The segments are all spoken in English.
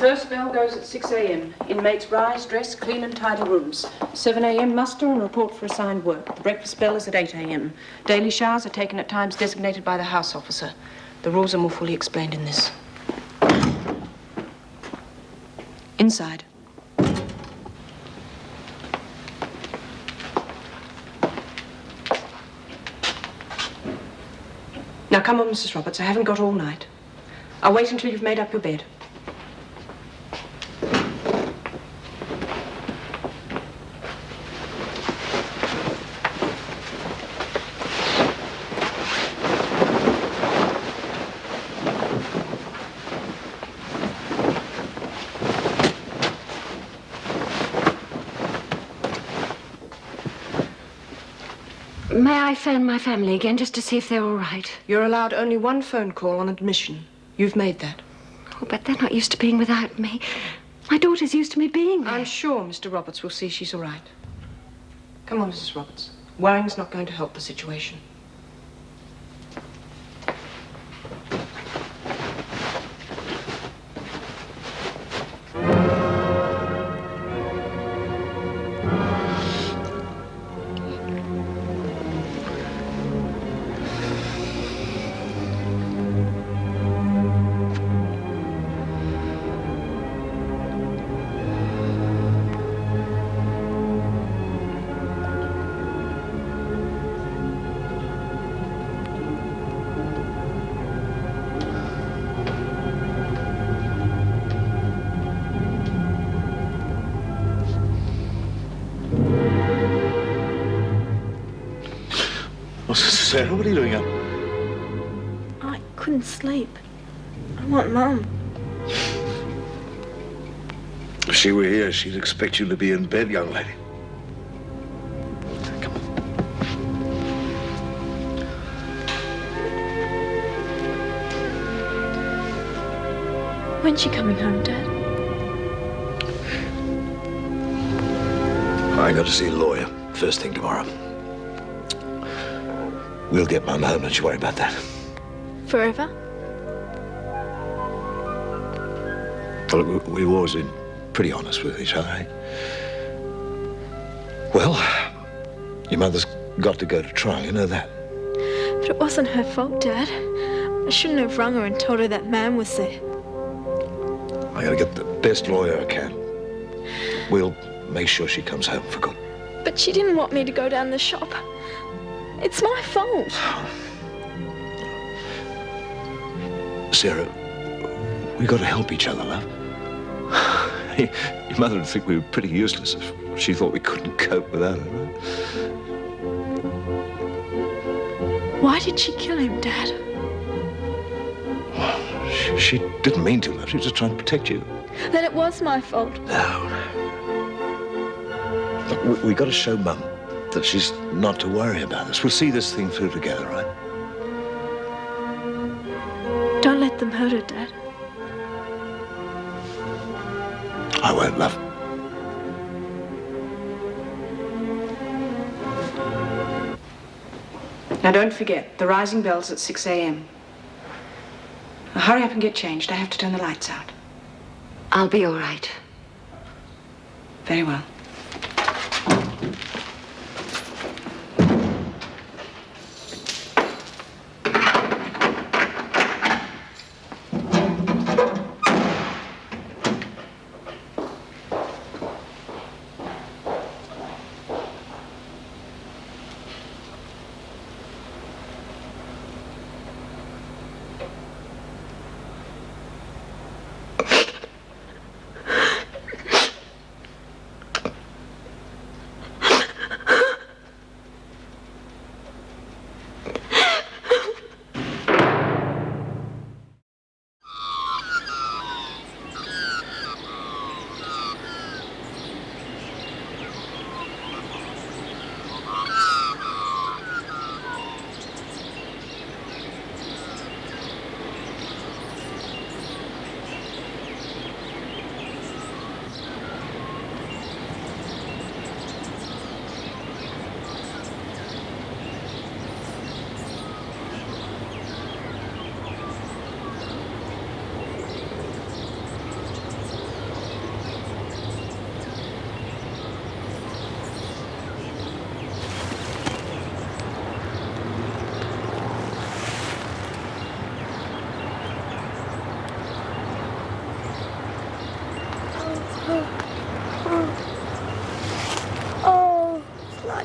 First bell goes at 6 a.m. Inmates rise, dress, clean and tidy rooms. 7 a.m. muster and report for assigned work. The breakfast bell is at 8 a.m. Daily showers are taken at times designated by the house officer. The rules are more fully explained in this. Inside. Now come on, Mrs. Roberts. I haven't got all night. I'll wait until you've made up your bed. May I phone my family again just to see if they're all right? You're allowed only one phone call on admission. You've made that. Oh, but they're not used to being without me. My daughter's used to me being there. I'm sure Mr. Roberts will see she's all right. Come on, Mrs. Roberts. Worrying's not going to help the situation. Sarah, what are you doing up? I couldn't sleep. I want Mum. If she were here, she'd expect you to be in bed, young lady. Come on. When's she coming home, Dad? I got to see a lawyer first thing tomorrow. We'll get Mum home, don't you worry about that. Forever? Well, we've always been pretty honest with each other, eh? Well, your mother's got to go to trial, you know that. But it wasn't her fault, Dad. I shouldn't have rung her and told her that man was there. I gotta get the best lawyer I can. We'll make sure she comes home for good. But she didn't want me to go down the shop. It's my fault. Sarah, we got to help each other, love. Your mother would think we were pretty useless if she thought we couldn't cope without her, right? Why did she kill him, Dad? She didn't mean to, love. She was just trying to protect you. Then it was my fault. No. Look, we got to show Mum that she's not to worry about us. We'll see this thing through together, right? Don't let them hurt her, Dad. I won't, love. Now don't forget, the rising bell's at 6 a.m. Now hurry up and get changed. I have to turn the lights out. I'll be all right. Very well.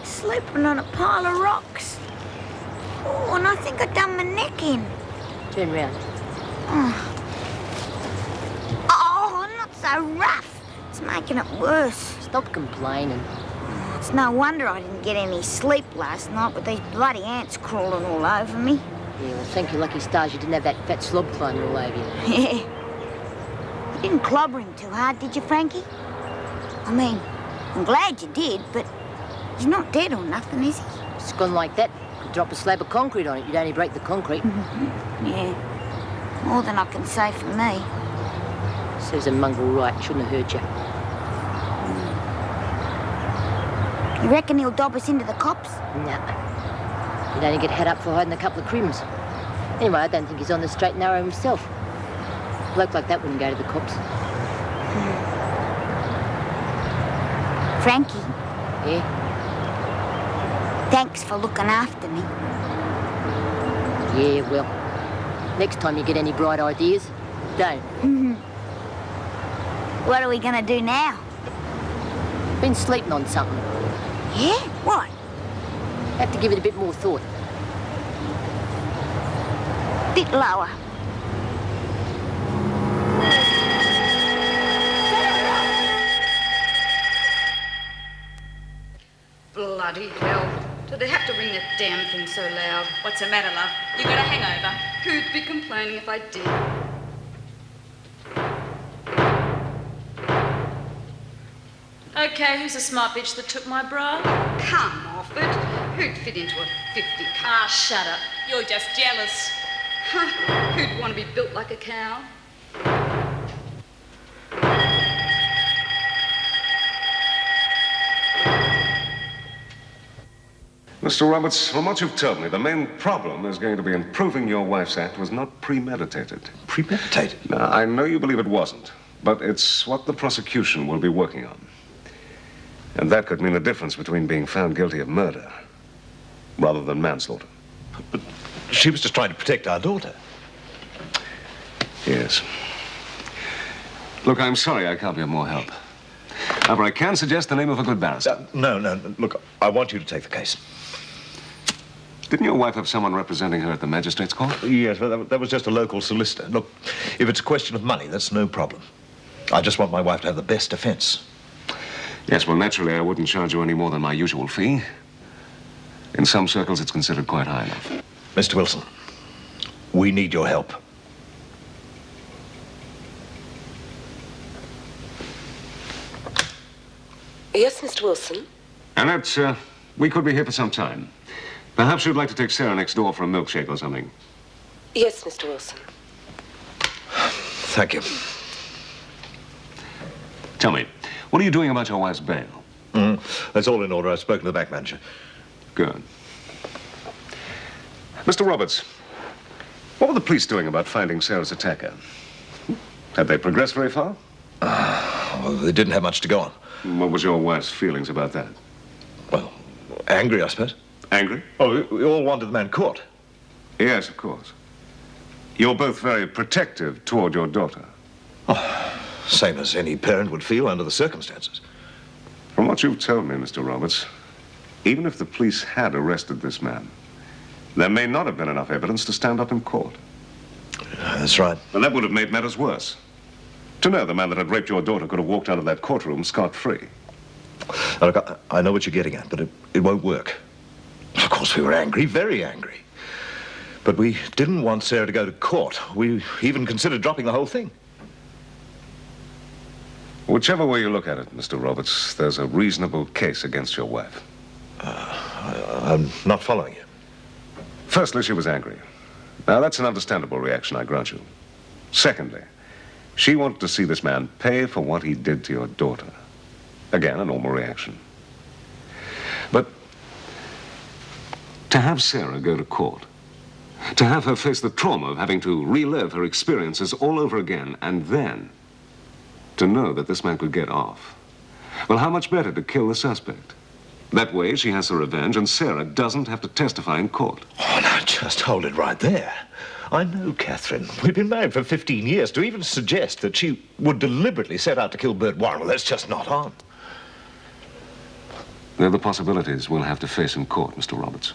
sleeping on a pile of rocks. Oh, and I think I done my neck in. Turn round. Oh, not so rough. It's making it worse. Stop complaining. It's no wonder I didn't get any sleep last night with these bloody ants crawling all over me. Yeah, well, thank your lucky stars you didn't have that fat slob climbing all over you. Yeah. You didn't clobber him too hard, did you, Frankie? I mean, I'm glad you did, but he's not dead or nothing, is he? It's gone like that. Could drop a slab of concrete on it, you'd only break the concrete. Yeah. More than I can say for me. Serves a mongrel right, shouldn't have hurt you. You reckon he'll dob us into the cops? Nah. He'd only get had up for hiding a couple of crims. Anyway, I don't think he's on the straight and narrow himself. A bloke like that wouldn't go to the cops. Frankie, Yeah? thanks for looking after me. Yeah, well, next time you get any bright ideas, don't. What are we gonna do now? Been sleeping on something. Yeah? What? Have to give it a bit more thought. Bit lower. Bloody hell. Did they have to ring that damn thing so loud? What's the matter, love? You got a hangover? Who'd be complaining if I did? Okay, who's the smart bitch that took my bra? Come off it. Who'd fit into a 50 cup? Ah, shut up. You're just jealous. Huh? Who'd want to be built like a cow? Mr. Roberts, from what you've told me, the main problem is going to be in proving your wife's act was not premeditated. Premeditated? Now, I know you believe it wasn't, but it's what the prosecution will be working on. And that could mean the difference between being found guilty of murder rather than manslaughter. But she was just trying to protect our daughter. Yes. Look, I'm sorry I can't be of more help. However, I can suggest the name of a good barrister. No. Look, I want you to take the case. Didn't your wife have someone representing her at the magistrate's court? Yes, but that was just a local solicitor. Look, if it's a question of money, that's no problem. I just want my wife to have the best defense. Yes, well, naturally, I wouldn't charge you any more than my usual fee. In some circles, it's considered quite high enough. Mr. Wilson, we need your help. Yes, Mr. Wilson? Annette, we could be here for some time. Perhaps you'd like to take Sarah next door for a milkshake or something. Yes, Mr. Wilson. Thank you. Tell me, what are you doing about your wife's bail? That's all in order. I've spoken to the bank manager. Good. Mr. Roberts, what were the police doing about finding Sarah's attacker? Had they progressed very far? Well, they didn't have much to go on. What was your wife's feelings about that? Well, angry, I suppose. Angry? Oh, we all wanted the man caught. Yes, of course. You're both very protective toward your daughter. Same as any parent would feel under the circumstances. From what you've told me, Mr. Roberts, even if the police had arrested this man, there may not have been enough evidence to stand up in court. That's right. And that would have made matters worse. To know the man that had raped your daughter could have walked out of that courtroom scot-free. Now, look, I know what you're getting at, but it won't work. Of course, we were angry, very angry. But we didn't want Sarah to go to court. We even considered dropping the whole thing. Whichever way you look at it, Mr. Roberts, there's a reasonable case against your wife. I'm not following you. Firstly, she was angry. Now, that's an understandable reaction, I grant you. Secondly, she wanted to see this man pay for what he did to your daughter. Again, a normal reaction. But to have Sarah go to court, to have her face the trauma of having to relive her experiences all over again, and then to know that this man could get off. Well, how much better to kill the suspect? That way, she has her revenge, and Sarah doesn't have to testify in court. Oh, now, just hold it right there. I know Catherine. We've been married for 15 years. To even suggest that she would deliberately set out to kill Bert Warren, well, that's just not on. They're the possibilities we'll have to face in court, Mr. Roberts.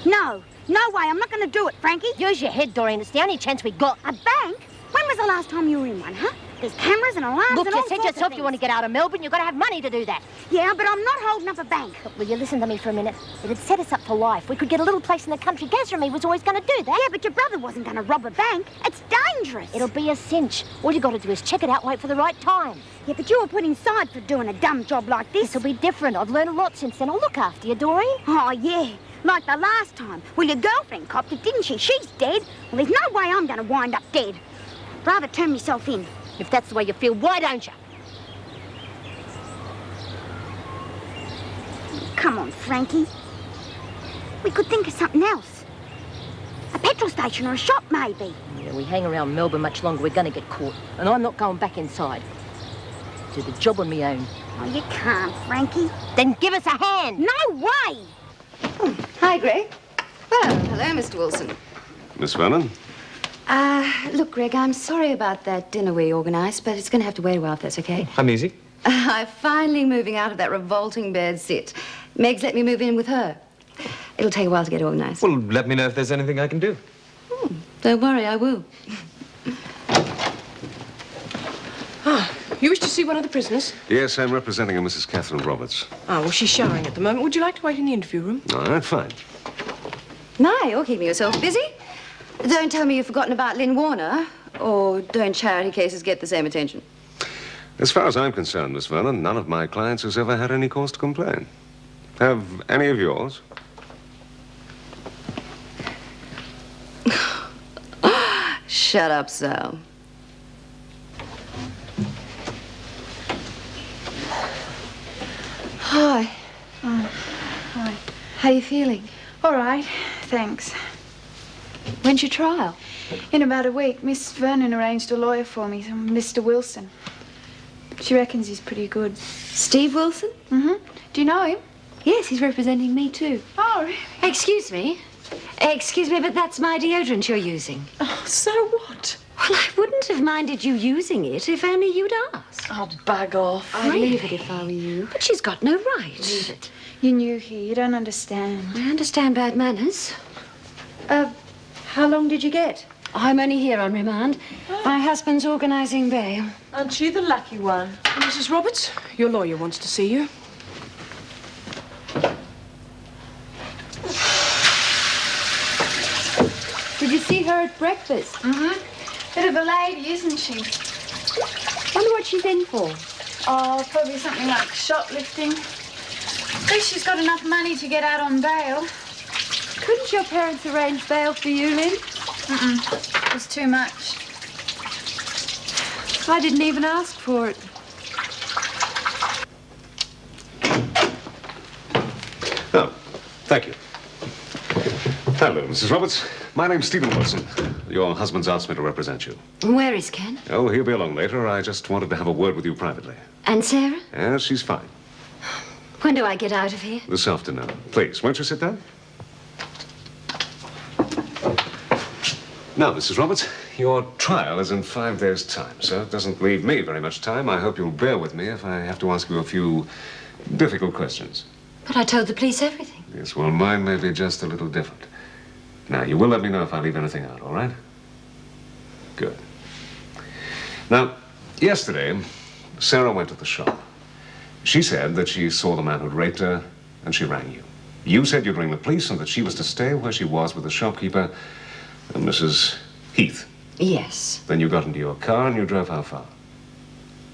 No, no way. I'm not going to do it, Frankie. Use your head, Doreen. It's the only chance we got. A bank? When was the last time you were in one, huh? There's cameras and alarms Look, and you all said sorts of yourself things. you want to get out of Melbourne. You've got to have money to do that. Yeah, but I'm not holding up a bank. Look, will you listen to me for a minute? It'd set us up for life. We could get a little place in the country. Gazza and me was always going to do that. Yeah, but your brother wasn't going to rob a bank. It's dangerous. It'll be a cinch. All you got to do is check it out, wait for the right time. Yeah, but you were put inside for doing a dumb job like this. This'll be different. I've learned a lot since then. I'll look after you, Doreen. Oh, yeah. Like the last time. Well, your girlfriend copped it, didn't she? She's dead. Well, there's no way I'm going to wind up dead. Rather turn myself in. If that's the way you feel, why don't you? Come on, Frankie. We could think of something else. A petrol station or a shop, maybe. Yeah, we hang around Melbourne much longer, we're going to get caught. And I'm not going back inside. Do the job on my own. Oh, you can't, Frankie. Then give us a hand. No way! Hi, Greg. Well, hello, Mr. Wilson. Miss Vernon? Look, Greg, I'm sorry about that dinner we organised, but it's going to have to wait a while if that's okay. I'm easy. I'm finally moving out of that revolting bed sit. Meg's let me move in with her. It'll take a while to get organised. Well, let me know if there's anything I can do. Don't worry, I will. You wish to see one of the prisoners? Yes, I'm representing a Mrs. Catherine Roberts. Oh, well, she's showering at the moment. Would you like to wait in the interview room? All right, fine. My, you're keeping yourself busy. Don't tell me you've forgotten about Lynn Warner, or don't charity cases get the same attention? As far as I'm concerned, Miss Vernon, none of my clients has ever had any cause to complain. Have any of yours? Shut up, Sal. Hi. Hi. How are you feeling? All right, thanks. When's your trial? In about a week, Miss Vernon arranged a lawyer for me, Mr. Wilson. She reckons he's pretty good. Steve Wilson? Mm-hmm. Do you know him? Yes, he's representing me too. Oh, really? Excuse me. Excuse me, but that's my deodorant you're using. Oh, so what? Well, I wouldn't have minded you using it if only you'd asked. Oh, bug off. I'd leave it if I were you. But she's got no right. Leave it. You're new here. You don't understand. I understand bad manners. How long did you get? I'm only here on remand. My husband's organising bail. Aren't she the lucky one? Mrs. Roberts, your lawyer wants to see you. Did you see her at breakfast? Mm-hmm. Bit of a lady, isn't she? Wonder what she's in for. Oh, probably something like shoplifting. At least she's got enough money to get out on bail. Couldn't your parents arrange bail for you, Lynn? It was too much. I didn't even ask for it. Oh, thank you. Hello, Mrs. Roberts. My name's Stephen Wilson. Your husband's asked me to represent you. Where is Ken? Oh, he'll be along later. I just wanted to have a word with you privately. And Sarah? Yes, she's fine. When do I get out of here? This afternoon. Please, won't you sit down? Now, Mrs. Roberts, your trial is in 5 days' time, so it doesn't leave me very much time. I hope you'll bear with me if I have to ask you a few difficult questions. But I told the police everything. Yes, well, mine may be just a little different. Now, you will let me know if I leave anything out, all right? Good. Now, yesterday, Sarah went to the shop. She said that she saw the man who'd raped her, and she rang you. You said you'd ring the police and that she was to stay where she was with the shopkeeper and Mrs. Heath. Yes. Then you got into your car and you drove how far?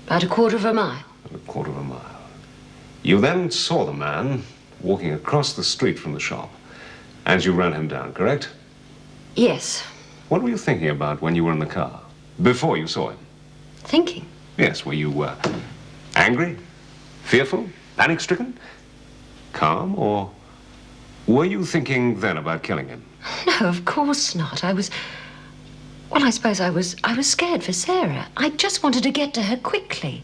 About a quarter of a mile. A quarter of a mile. You then saw the man walking across the street from the shop, and you ran him down, correct? Yes. What were you thinking about when you were in the car, before you saw him? Thinking? Yes, were you angry, fearful, panic-stricken, calm, or were you thinking then about killing him? No, of course not. Well, I suppose I was scared for Sarah. I just wanted to get to her quickly.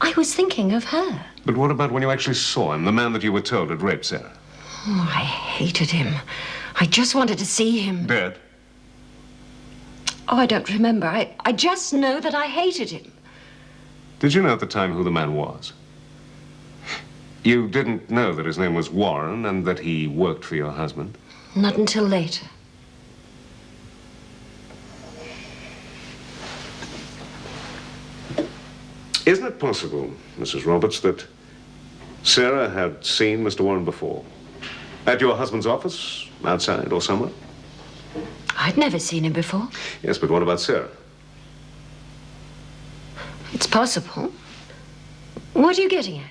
I was thinking of her. But what about when you actually saw him, the man that you were told had raped Sarah? Oh, I hated him. I just wanted to see him. Dead? Oh, I don't remember. I just know that I hated him. Did you know at the time who the man was? You didn't know that his name was Warren and that he worked for your husband? Not until later. Isn't it possible, Mrs. Roberts, that Sarah had seen Mr. Warren before? At your husband's office, outside, or somewhere? I'd never seen him before. Yes, but what about Sarah? It's possible. What are you getting at?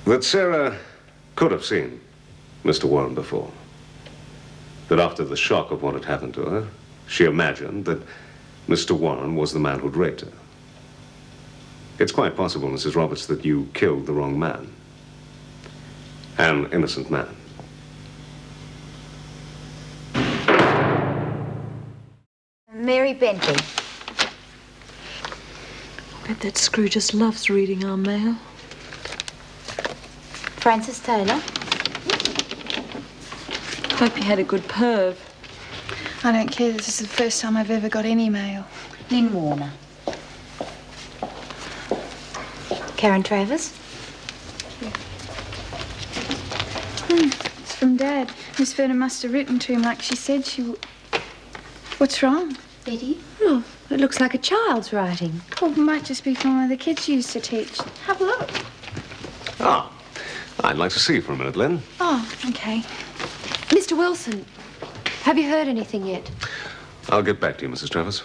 That Sarah could have seen Mr. Warren before. That after the shock of what had happened to her, she imagined that Mr. Warren was the man who'd raped her. It's quite possible, Mrs. Roberts, that you killed the wrong man. An innocent man. Mary Bentley. Bet that screw just loves reading our mail. Francis Taylor. Hope you had a good perv. I don't care. This is the first time I've ever got any mail. Lynn Warner. Karen Travers. It's from Dad. Miss Vernon must have written to him like she said she would. What's wrong? Betty. Oh, it looks like a child's writing. Oh, it might just be from one of the kids you used to teach. Have a look. Ah, I'd like to see you for a minute, Lynn. Oh, okay. Mr. Wilson, have you heard anything yet? I'll get back to you, Mrs. Travers.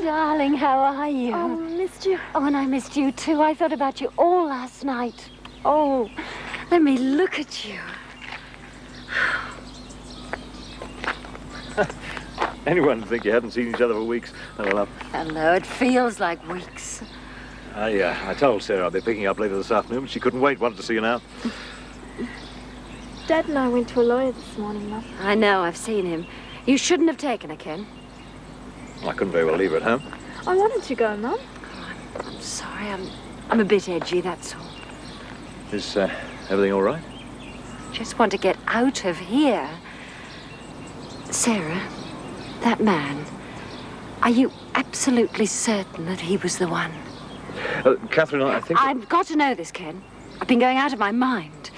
Darling, how are you? Oh, missed you. Oh, and I missed you too. I thought about you all last night. Oh, let me look at you. Anyone would think you hadn't seen each other for weeks. Hello. Hello, it feels like weeks. I told Sarah I'd be picking up later this afternoon, but she couldn't wait. Wanted to see you now. Dad and I went to a lawyer this morning, Mum. I know, I've seen him. You shouldn't have taken her, Ken. I couldn't very well leave her at home. I wanted to go, Mum. I'm sorry, I'm a bit edgy, that's all. Is everything all right? Just want to get out of here. Sarah, that man, are you absolutely certain that he was the one? Catherine, I think... I've got to know this, Ken. I've been going out of my mind.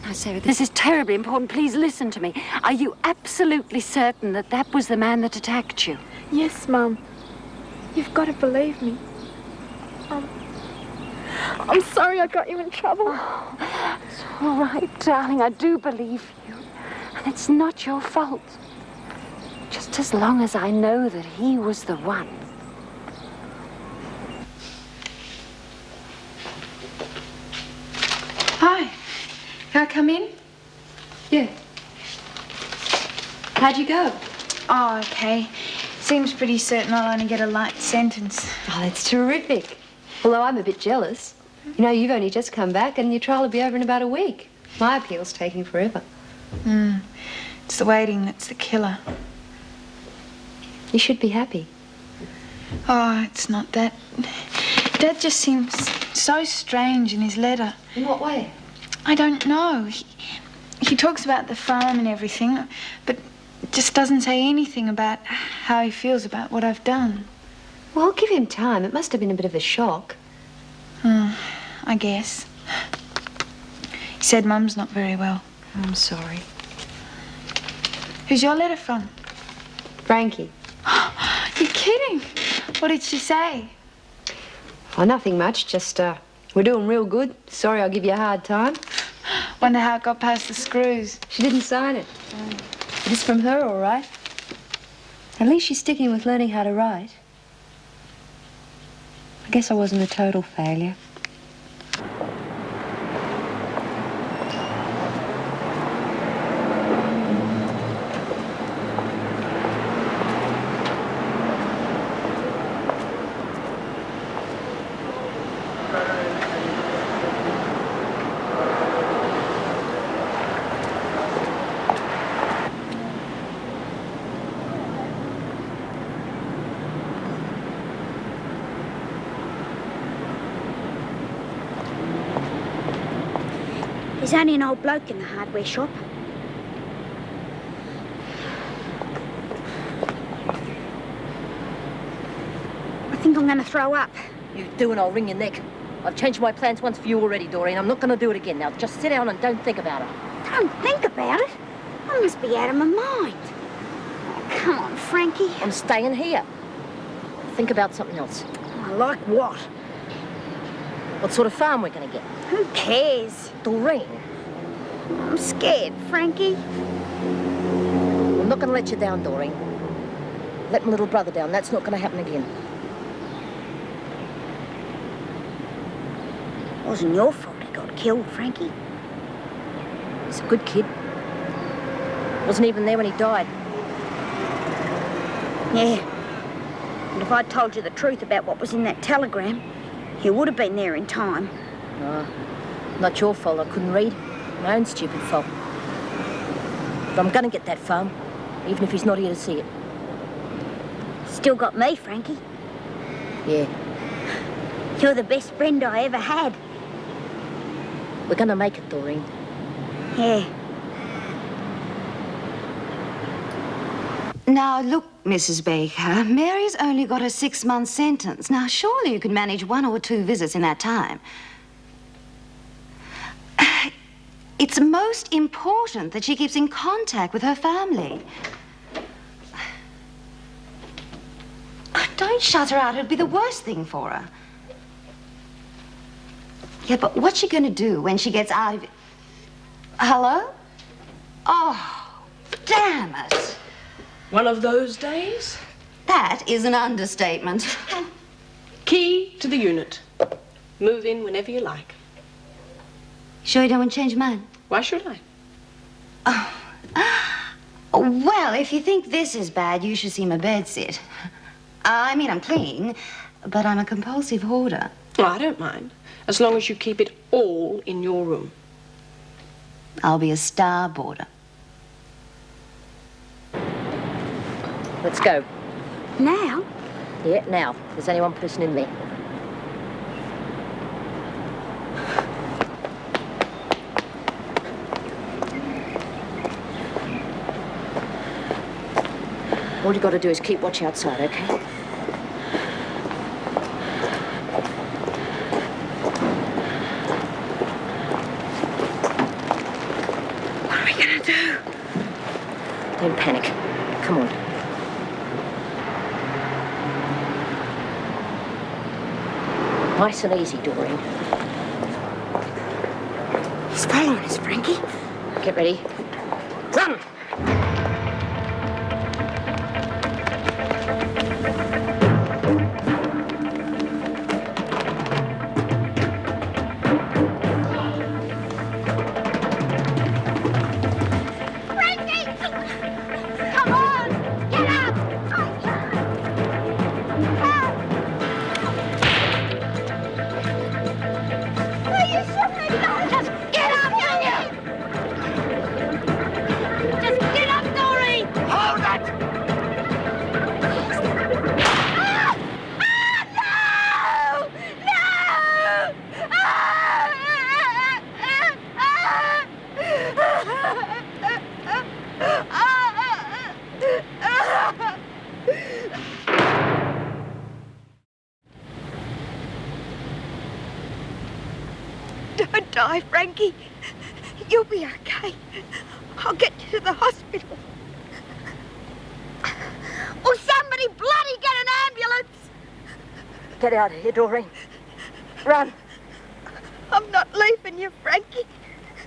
Now, Sarah, this is terribly important. Please listen to me. Are you absolutely certain that that was the man that attacked you? Yes, Mum. You've got to believe me. I'm sorry I got you in trouble. Oh, it's all right, darling. I do believe you. And it's not your fault. Just as long as I know that he was the one. Hi. Can I come in? Yeah. How'd you go? Oh, okay. Seems pretty certain I'll only get a light sentence. Oh, that's terrific. Although I'm a bit jealous. You know, you've only just come back and your trial will be over in about a week. My appeal's taking forever. It's the waiting that's the killer. You should be happy. Oh, it's not that. Dad just seems so strange in his letter. In what way? I don't know. He talks about the farm and everything, but just doesn't say anything about how he feels about what I've done. Well, give him time. It must have been a bit of a shock. I guess. He said Mum's not very well. I'm sorry. Who's your letter from? Frankie. You're kidding. What did she say? Oh, nothing much. Just, we're doing real good. Sorry I'll give you a hard time. Wonder how it got past the screws. She didn't sign it. But it's from her, all right. At least she's sticking with learning how to write. I guess I wasn't a total failure. There's only an old bloke in the hardware shop. I think I'm going to throw up. You do and I'll wring your neck. I've changed my plans once for you already, Doreen. I'm not going to do it again. Now, just sit down and don't think about it. Don't think about it. I must be out of my mind. Come on, Frankie. I'm staying here. Think about something else. Like what? What sort of farm we're going to get? Who cares? Doreen. I'm scared, Frankie. I'm not going to let you down, Doreen. Let my little brother down. That's not going to happen again. It wasn't your fault he got killed, Frankie. He's a good kid. Wasn't even there when he died. Yeah. And if I'd told you the truth about what was in that telegram, you would have been there in time. No, not your fault. I couldn't read. My own stupid fault. But I'm going to get that farm, even if he's not here to see it. Still got me, Frankie. Yeah. You're the best friend I ever had. We're going to make it, Doreen. Yeah. Now, look, Mrs. Baker, Mary's only got a 6-month sentence. Now, surely you can manage 1 or 2 visits in that time. It's most important that she keeps in contact with her family. Don't shut her out. It'd be the worst thing for her. Yeah, but what's she going to do when she gets out of it? Hello? Oh, damn it. One of those days? That is an understatement. Key to the unit. Move in whenever you like. Sure you don't want to change your mind? Why should I? Well, if you think this is bad, you should see my bedsit. I mean, I'm clean, but I'm a compulsive hoarder. Oh, I don't mind, as long as you keep it all in your room. I'll be a starboarder. Let's go. Now? Yeah, now. There's only one person in there. All you got to do is keep watch outside, okay? What are we going to do? Don't panic. Come on. Nice and easy, Doreen. He's following us, Frankie. Get ready. Run! Don't die, Frankie. You'll be okay. I'll get you to the hospital. Or somebody bloody get an ambulance. Get out of here, Doreen. Run. I'm not leaving you, Frankie.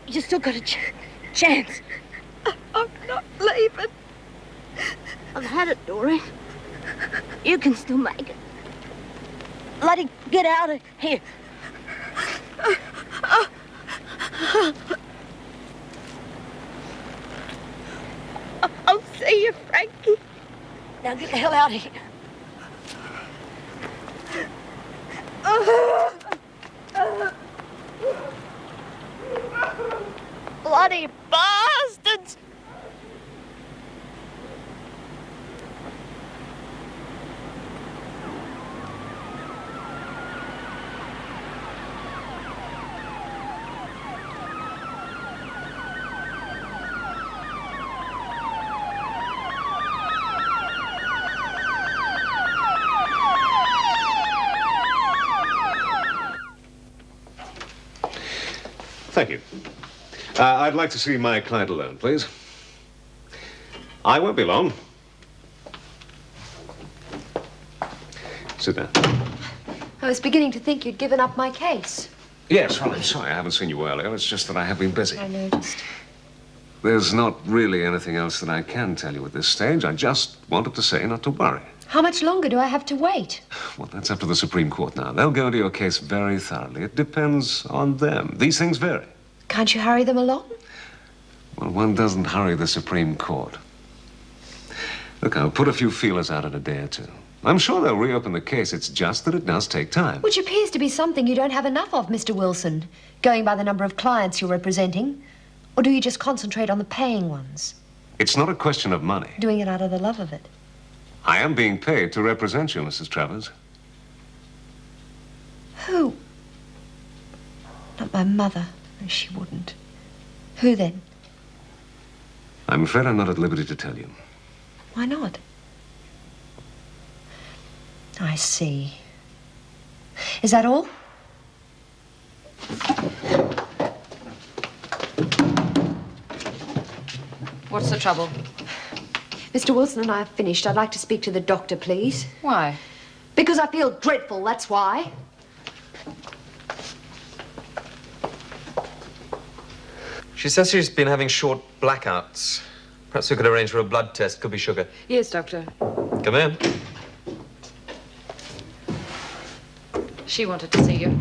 You still got a chance. I'm not leaving. I've had it, Doreen. You can still make it. Bloody get out of here. I'll see you, Frankie. Now get the hell out of here. Bloody bastards! Thank you. I'd like to see my client alone, please. I won't be long. Sit down. I was beginning to think you'd given up my case. Yes, well, I'm sorry I haven't seen you earlier. It's just that I have been busy. I noticed. There's not really anything else that I can tell you at this stage. I just wanted to say not to worry. How much longer do I have to wait? Well, that's up to the Supreme Court now. They'll go into your case very thoroughly. It depends on them. These things vary. Can't you hurry them along? Well, one doesn't hurry the Supreme Court. Look, I'll put a few feelers out in a day or two. I'm sure they'll reopen the case. It's just that it does take time. Which appears to be something you don't have enough of, Mr. Wilson, going by the number of clients you're representing. Or do you just concentrate on the paying ones? It's not a question of money. Doing it out of the love of it. I am being paid to represent you, Mrs. Travers. Who? Not my mother. She wouldn't. Who then? I'm afraid I'm not at liberty to tell you. Why not? I see. Is that all? What's the trouble? Mr. Wilson and I have finished. I'd like to speak to the doctor, please. Why? Because I feel dreadful, that's why. She says she's been having short blackouts. Perhaps we could arrange for a blood test. Could be sugar. Yes, Doctor. Come in. She wanted to see you.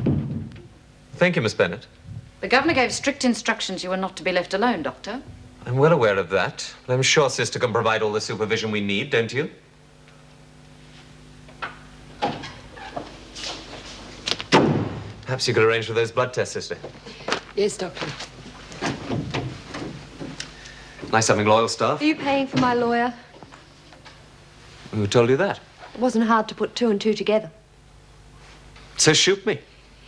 Thank you, Miss Bennett. The governor gave strict instructions you were not to be left alone, Doctor. I'm well aware of that. But I'm sure Sister can provide all the supervision we need, don't you? Perhaps you could arrange for those blood tests, Sister. Yes, Doctor. Nice having loyal staff. Are you paying for my lawyer? Who told you that? It wasn't hard to put two and two together. So shoot me.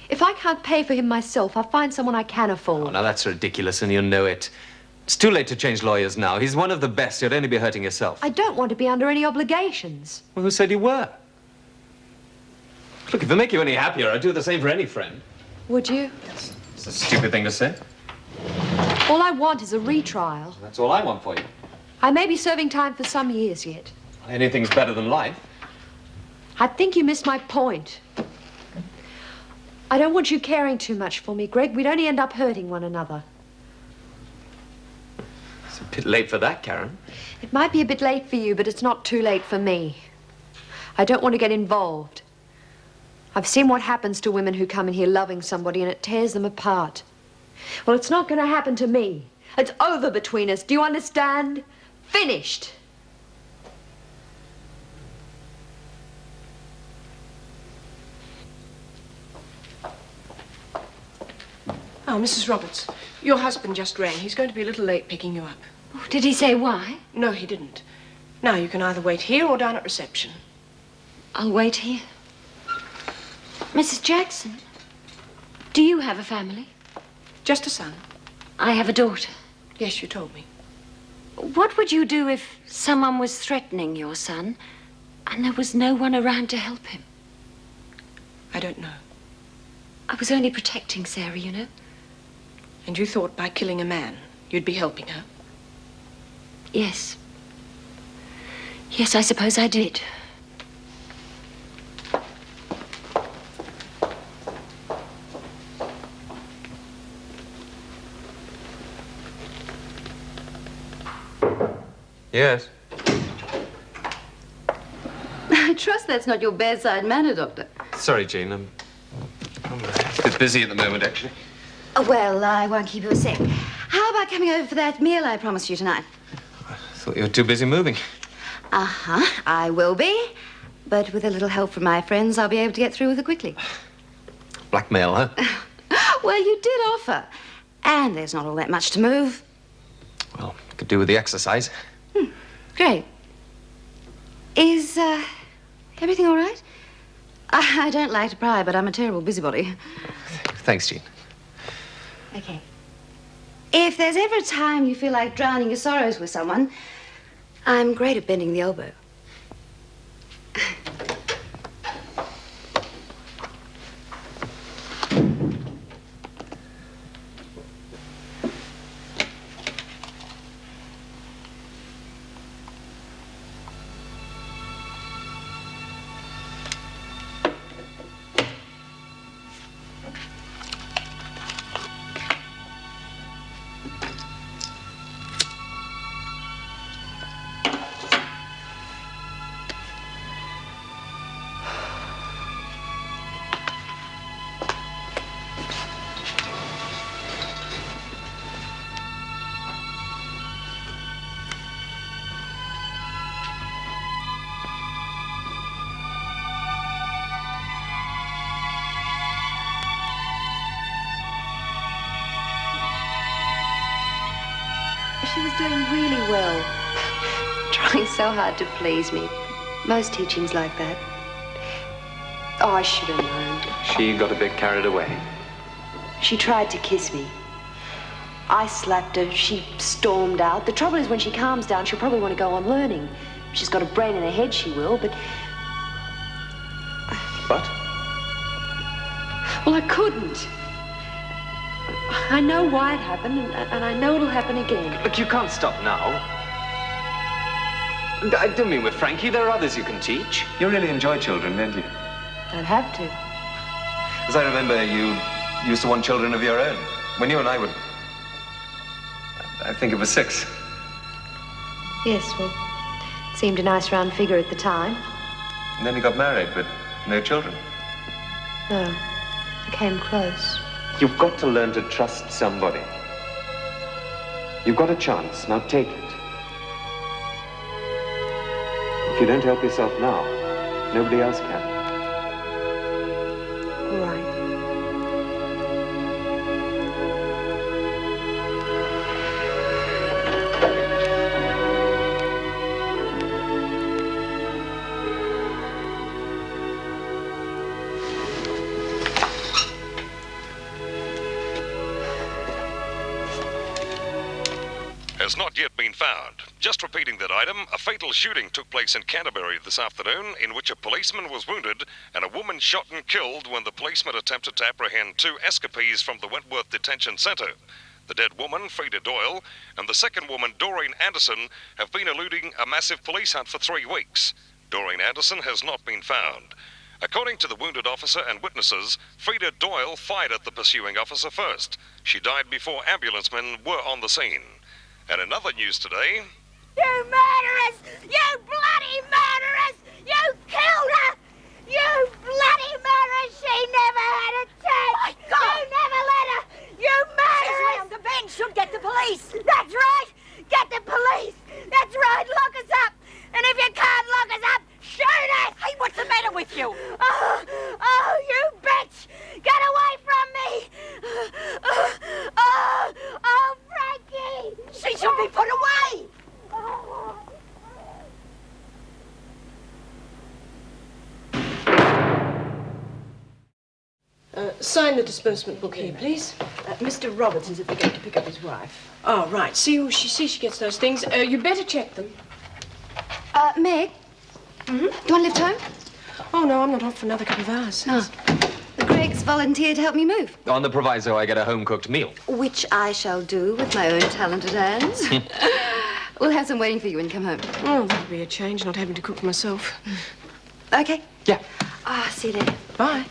If I can't pay for him myself, I'll find someone I can afford. Oh, now that's ridiculous, and you know it. It's too late to change lawyers now. He's one of the best. You'd only be hurting yourself. I don't want to be under any obligations. Well, who said you were? Look, if it make you any happier, I'd do the same for any friend. Would you? Yes. It's a stupid thing to say. All I want is a retrial. That's all I want for you. I may be serving time for some years yet. Anything's better than life. I think you missed my point. I don't want you caring too much for me, Greg. We'd only end up hurting one another. It's a bit late for that, Karen. It might be a bit late for you, but it's not too late for me. I don't want to get involved. I've seen what happens to women who come in here loving somebody, and it tears them apart. Well, it's not going to happen to me. It's over between us. Do you understand? Finished. Oh, Mrs. Roberts, your husband just rang. He's going to be a little late picking you up. Oh, did he say why? No, he didn't. Now, you can either wait here or down at reception. I'll wait here. Mrs. Jackson, do you have a family? Just a son. I have a daughter. Yes, you told me. What would you do if someone was threatening your son and there was no one around to help him? I don't know. I was only protecting Sarah, you know. And you thought by killing a man, you'd be helping her? Yes. Yes, I suppose I did. Yes. I trust that's not your bedside manner, Doctor. Sorry, Jean. I'm a bit busy at the moment, actually. Oh, well, I won't keep you a sec. How about coming over for that meal I promised you tonight? I thought you were too busy moving. Uh-huh, I will be. But with a little help from my friends, I'll be able to get through with it quickly. Blackmail, huh? Well, you did offer. And there's not all that much to move. Well, could do with the exercise. Great. Is, everything all right? I don't like to pry, but I'm a terrible busybody. Thanks, Jean. Okay. If there's ever a time you feel like drowning your sorrows with someone, I'm great at bending the elbow. She was doing really well. Trying so hard to please me. Most teaching's like that. Oh, I should have known. She got a bit carried away. She tried to kiss me. I slapped her. She stormed out. The trouble is, when she calms down, she'll probably want to go on learning. She's got a brain in her head, she will, but... But? Well, I couldn't. I know why it happened, and I know it'll happen again. Look, you can't stop now. I don't mean with Frankie. There are others you can teach. You really enjoy children, don't you? I'd have to. As I remember, you used to want children of your own. When you and I were... I think it was 6. Yes, well, it seemed a nice round figure at the time. And then you got married, but no children. No, I came close. You've got to learn to trust somebody. You've got a chance. Now take it. If you don't help yourself now, nobody else can. All right. Has not yet been found. Just repeating that item, a fatal shooting took place in Canterbury this afternoon in which a policeman was wounded and a woman shot and killed when the policeman attempted to apprehend 2 escapees from the Wentworth Detention Centre. The dead woman, Frida Doyle, and the second woman, Doreen Anderson, have been eluding a massive police hunt for 3 weeks. Doreen Anderson has not been found. According to the wounded officer and witnesses, Frida Doyle fired at the pursuing officer first. She died before ambulancemen were on the scene. And in other news today... You murderers! You bloody murderers! You killed her! You bloody murderers! She never had a chance! My God! You never let her! You murderers! The bench should get the police! That's right! Get the police! That's right! Lock us up! And if you can't lock us up, shoot us! Hey, what's the matter with you? Oh, you bitch! Get away from me! Oh, Frankie! She should be put away! Sign the disbursement book here, please. Mr. Robertson's at the gate to pick up his wife. Oh, right. See she gets those things. You better check them. Meg? Do you want to lift home? Oh, no, I'm not off for another couple of hours. Oh. Greg's volunteered to help me move. On the proviso I get a home-cooked meal. Which I shall do with my own talented hands. We'll have some waiting for you when you come home. Oh, that'll be a change, not having to cook for myself. Okay. Yeah. See you later. Bye.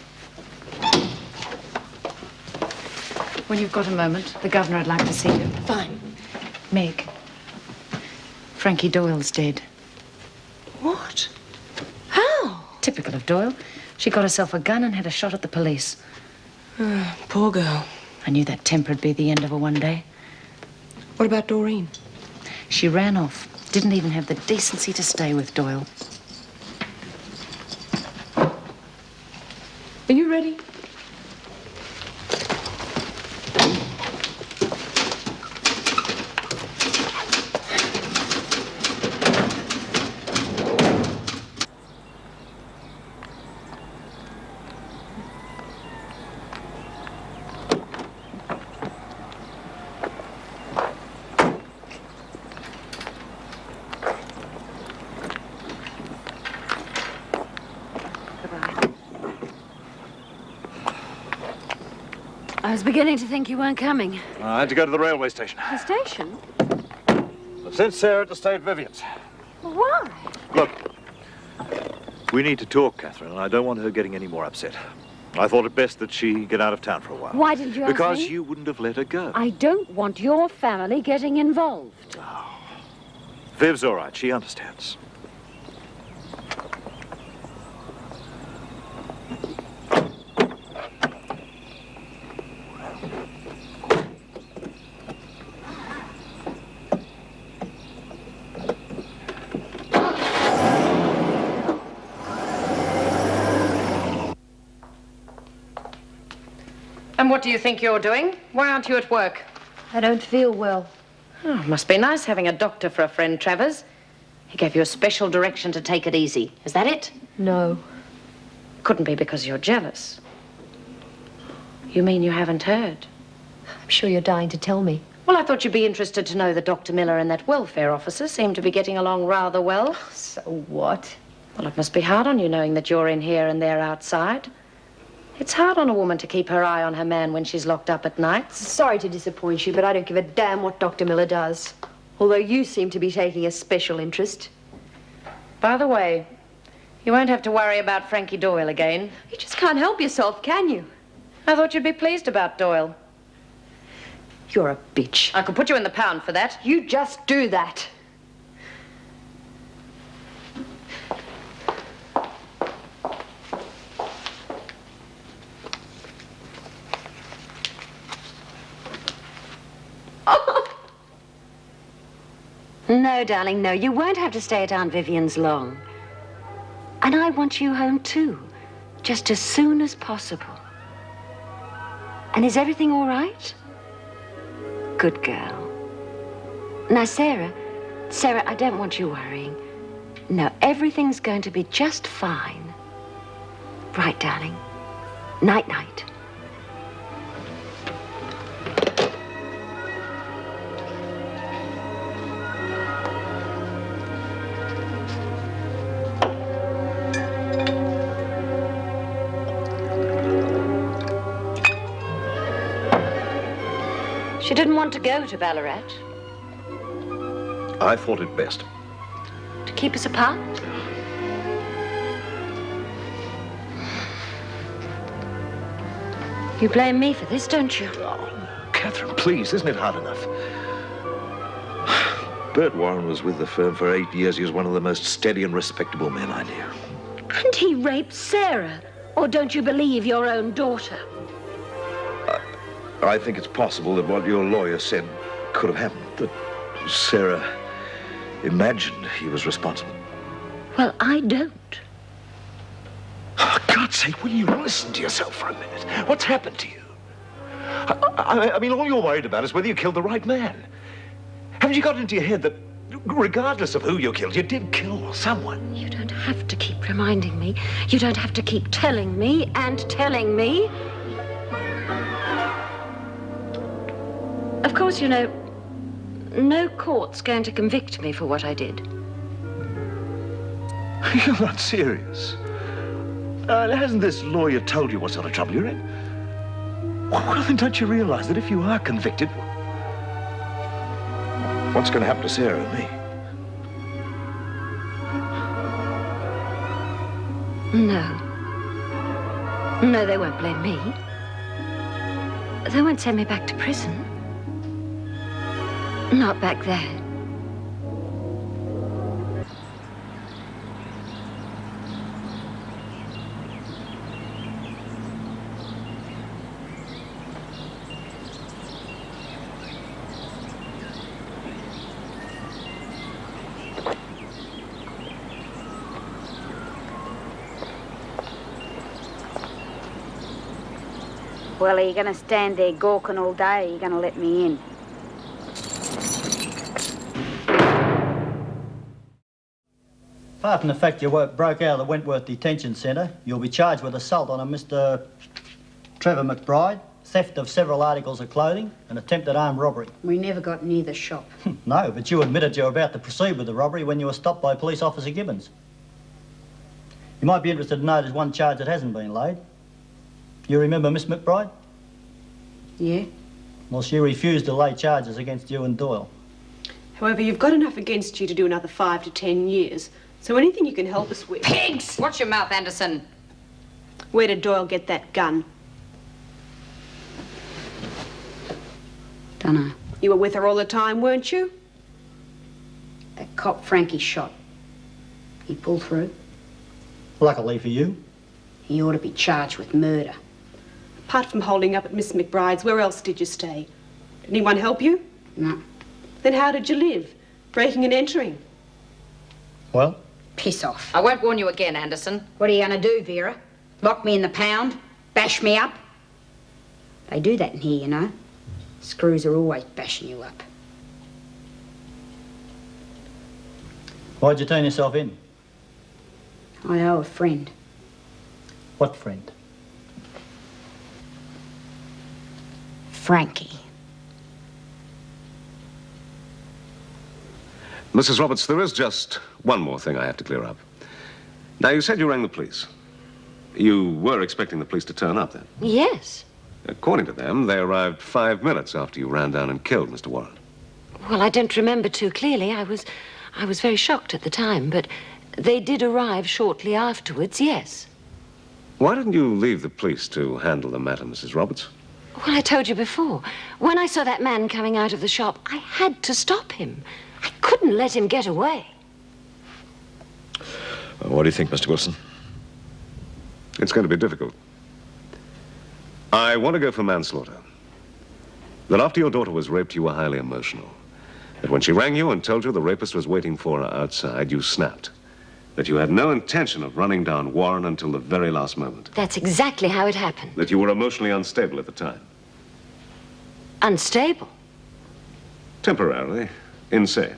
When you've got a moment, the governor would like to see you. Fine. Meg, Frankie Doyle's dead. What? How? Typical of Doyle. She got herself a gun and had a shot at the police. Oh, poor girl. I knew that temper would be the end of her one day. What about Doreen? She ran off. Didn't even have the decency to stay with Doyle. Are you ready? I was beginning to think you weren't coming. I had to go to the railway station. The station? I've sent Sarah to stay at Vivian's. Why? Look, we need to talk, Catherine, and I don't want her getting any more upset. I thought it best that she get out of town for a while. Why didn't you ask Because me? you wouldn't have let her go. I don't want your family getting involved. Viv's all right. She understands. And what do you think you're doing? Why aren't you at work? I don't feel well. Oh, must be nice having a doctor for a friend, Travers. He gave you a special direction to take it easy. Is that it? No. Couldn't be because you're jealous. You mean you haven't heard? I'm sure you're dying to tell me. Well, I thought you'd be interested to know that Dr. Miller and that welfare officer seem to be getting along rather well. So what? Well, it must be hard on you knowing that you're in here and they're outside. It's hard on a woman to keep her eye on her man when she's locked up at nights. Sorry to disappoint you, but I don't give a damn what Dr. Miller does. Although you seem to be taking a special interest. By the way, you won't have to worry about Frankie Doyle again. You just can't help yourself, can you? I thought you'd be pleased about Doyle. You're a bitch. I could put you in the pound for that. You just do that. No, darling, no. You won't have to stay at Aunt Vivian's long. And I want you home, too. Just as soon as possible. And is everything all right? Good girl. Now, Sarah, I don't want you worrying. No, everything's going to be just fine. Right, darling. Night-night. She didn't want to go to Ballarat. I thought it best. To keep us apart? You blame me for this, don't you? Oh, Catherine, please, isn't it hard enough? Bert Warren was with the firm for 8 years. He was one of the most steady and respectable men I knew. And he raped Sarah. Or don't you believe your own daughter? I think it's possible that what your lawyer said could have happened, that Sarah imagined he was responsible. Well, I don't. Oh, for God's sake, will you listen to yourself for a minute? What's happened to you? I mean, all you're worried about is whether you killed the right man. Haven't you got into your head that regardless of who you killed, you did kill someone? You don't have to keep reminding me. You don't have to keep telling me and telling me. Of course, you know, no court's going to convict me for what I did. You're not serious. Hasn't this lawyer told you what sort of trouble you're in? Well, then don't you realize that if you are convicted, what's going to happen to Sarah and me? No. No, they won't blame me. They won't send me back to prison. Not back there. Well, are you going to stand there gawking all day, or are you going to let me in? Apart from the fact your work broke out of the Wentworth Detention Centre, you'll be charged with assault on a Mr. Trevor McBride, theft of several articles of clothing, and attempted armed robbery. We never got near the shop. No, but you admitted you were about to proceed with the robbery when you were stopped by Police Officer Gibbons. You might be interested to know there's one charge that hasn't been laid. You remember Miss McBride? Yeah. Well, she refused to lay charges against you and Doyle. However, you've got enough against you to do another 5 to 10 years. So anything you can help us with... Pigs! Watch your mouth, Anderson. Where did Doyle get that gun? Dunno. You were with her all the time, weren't you? That cop Frankie shot. He pulled through. Luckily for you. He ought to be charged with murder. Apart from holding up at Miss McBride's, where else did you stay? Did anyone help you? No. Then how did you live? Breaking and entering? Well? Piss off. I won't warn you again, Anderson. What are you going to do, Vera? Lock me in the pound? Bash me up? They do that in here, you know. Screws are always bashing you up. Why'd you turn yourself in? I owe a friend. What friend? Frankie. Mrs. Roberts, there is just one more thing I have to clear up. Now, you said you rang the police. You were expecting the police to turn up then? Yes. According to them, they arrived 5 minutes after you ran down and killed Mr. Warren. Well, I don't remember too clearly. I was very shocked at the time, but they did arrive shortly afterwards, yes. Why didn't you leave the police to handle the matter, Mrs. Roberts? Well, I told you before. When I saw that man coming out of the shop, I had to stop him. I couldn't let him get away. What do you think, Mr. Wilson? It's going to be difficult. I want to go for manslaughter. That after your daughter was raped, you were highly emotional. That when she rang you and told you the rapist was waiting for her outside, you snapped. That you had no intention of running down Warren until the very last moment. That's exactly how it happened. That you were emotionally unstable at the time. Unstable? Temporarily insane.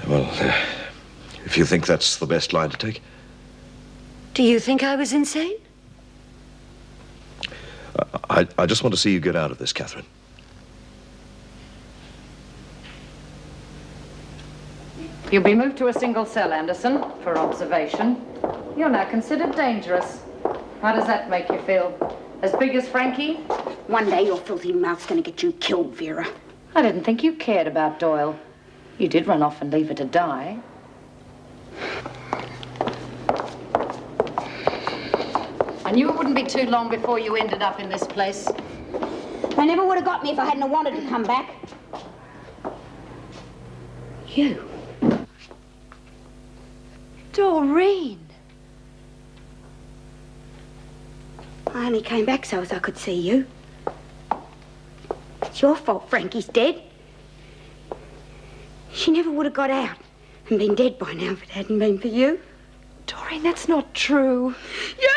Well, if you think that's the best line to take. Do you think I was insane? I just want to see you get out of this, Catherine. You'll be moved to a single cell, Anderson, for observation. You're now considered dangerous. How does that make you feel? As big as Frankie? One day your filthy mouth's gonna get you killed, Vera. I didn't think you cared about Doyle. You did run off and leave her to die. I knew it wouldn't be too long before you ended up in this place. They never would have got me if I hadn't have wanted to come back. You. Doreen. I only came back so as I could see you. It's your fault Frankie's dead. She never would have got out and been dead by now if it hadn't been for you. Doreen, that's not true. You